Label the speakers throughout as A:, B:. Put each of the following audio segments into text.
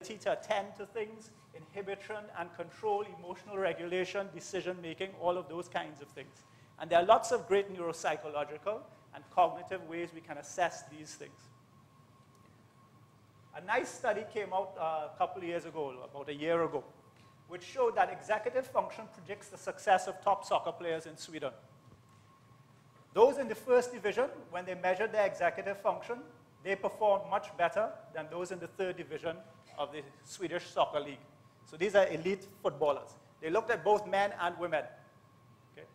A: to attend to things, inhibition and control, emotional regulation, decision-making, all of those kinds of things. And there are lots of great neuropsychological and cognitive ways we can assess these things. A nice study came out a couple of years ago, about a year ago, which showed that executive function predicts the success of top soccer players in Sweden. Those in the first division, when they measured their executive function, they performed much better than those in the third division of the Swedish Soccer League. So these are elite footballers. They looked at both men and women. Okay?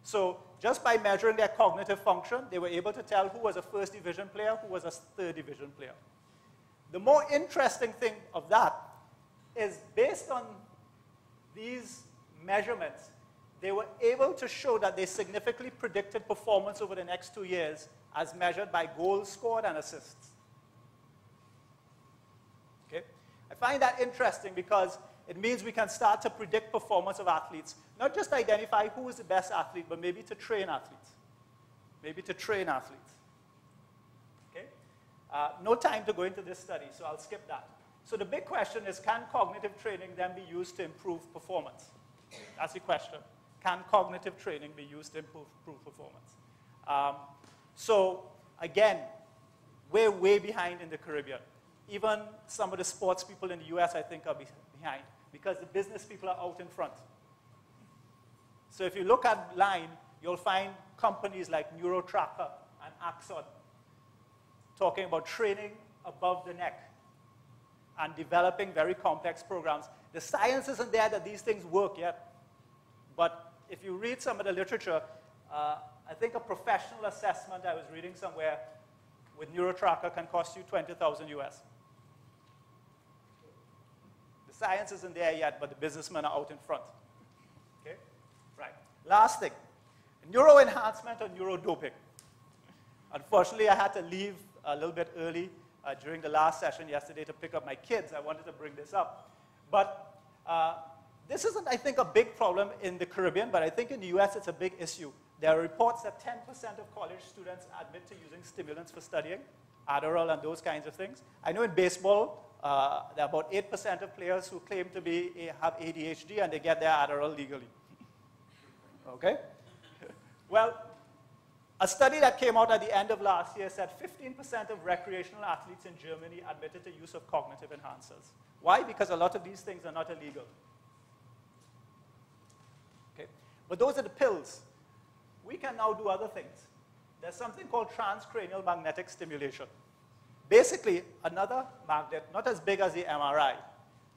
A: So just by measuring their cognitive function, they were able to tell who was a first division player, who was a third division player. The more interesting thing of that is based on these measurements, they were able to show that they significantly predicted performance over the next 2 years as measured by goals scored and assists. Okay? I find that interesting because it means we can start to predict performance of athletes, not just identify who is the best athlete, but maybe to train athletes. Maybe to train athletes. Okay? No time to go into this study, so I'll skip that. So the big question is, can cognitive training then be used to improve performance? That's the question. Can cognitive training be used to improve performance? So again, we're way behind in the Caribbean. Even some of the sports people in the US, I think, are behind because the business people are out in front. So if you look at line, you'll find companies like NeuroTracker and Axon talking about training above the neck and developing very complex programs. The science isn't there that these things work yet, but if you read some of the literature, I think a professional assessment I was reading somewhere with NeuroTracker can cost you $20,000 US. The science isn't there yet, but the businessmen are out in front. Okay? Right. Last thing, neuroenhancement or neurodoping. Unfortunately, I had to leave a little bit early during the last session yesterday to pick up my kids. I wanted to bring this up. But this isn't, I think, a big problem in the Caribbean, but I think in the US it's a big issue. There are reports that 10% of college students admit to using stimulants for studying, Adderall and those kinds of things. I know in baseball, there are about 8% of players who claim to have ADHD and they get their Adderall legally. Okay? Well, a study that came out at the end of last year said 15% of recreational athletes in Germany admitted to use of cognitive enhancers. Why? Because a lot of these things are not illegal. Okay? But those are the pills. We can now do other things. There's something called transcranial magnetic stimulation. Basically, another magnet, not as big as the MRI.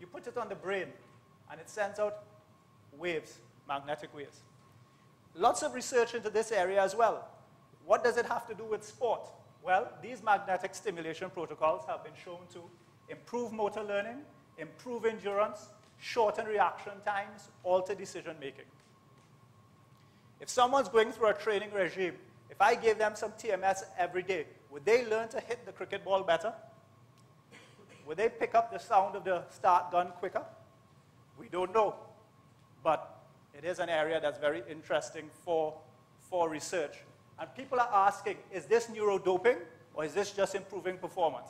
A: You put it on the brain, and it sends out waves, magnetic waves. Lots of research into this area as well. What does it have to do with sport? Well, these magnetic stimulation protocols have been shown to improve motor learning, improve endurance, shorten reaction times, alter decision making. If someone's going through a training regime, if I gave them some TMS every day, would they learn to hit the cricket ball better? Would they pick up the sound of the start gun quicker? We don't know. But it is an area that's very interesting for research. And people are asking, is this neurodoping or is this just improving performance?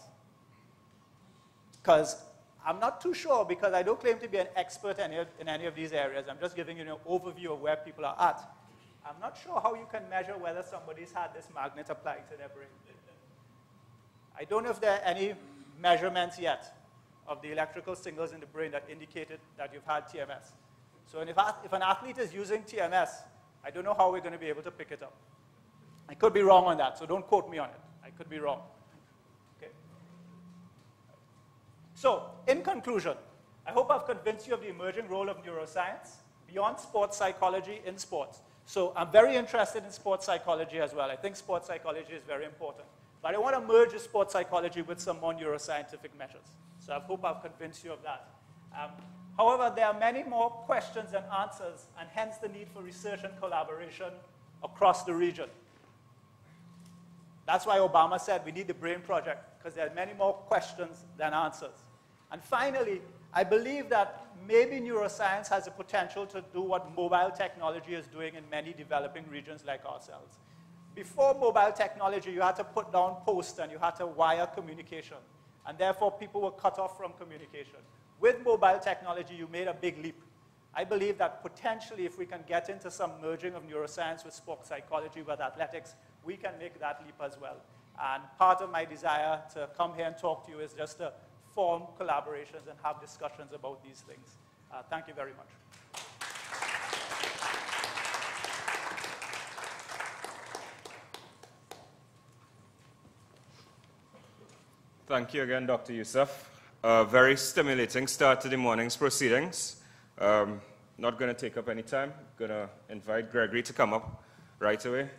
A: Because I'm not too sure, because I don't claim to be an expert in any of these areas. I'm just giving you an overview of where people are at. I'm not sure how you can measure whether somebody's had this magnet applied to their brain. I don't know if there are any measurements yet of the electrical signals in the brain that indicated that you've had TMS. So if an athlete is using TMS, I don't know how we're going to be able to pick it up. I could be wrong on that, so don't quote me on it. I could be wrong. Okay. So, in conclusion, I hope I've convinced you of the emerging role of neuroscience beyond sports psychology in sports. So I'm very interested in sports psychology as well. I think sports psychology is very important. But I want to merge the sports psychology with some more neuroscientific measures. So I hope I've convinced you of that. However, there are many more questions and answers, and hence the need for research and collaboration across the region. That's why Obama said we need the BRAIN project, because there are many more questions than answers. And finally, I believe that maybe neuroscience has the potential to do what mobile technology is doing in many developing regions like ourselves. Before mobile technology, you had to put down posts and you had to wire communication. and therefore people were cut off from communication. With mobile technology, you made a big leap. I believe that potentially if we can get into some merging of neuroscience with sports psychology, with athletics, we can make that leap as well. And part of my desire to come here and talk to you is just to form collaborations and have discussions about these things. Thank you very much.
B: Thank you again, Dr. Youssef. A very stimulating start to the morning's proceedings. Not going to take up any time. Going to invite Gregory to come up right away.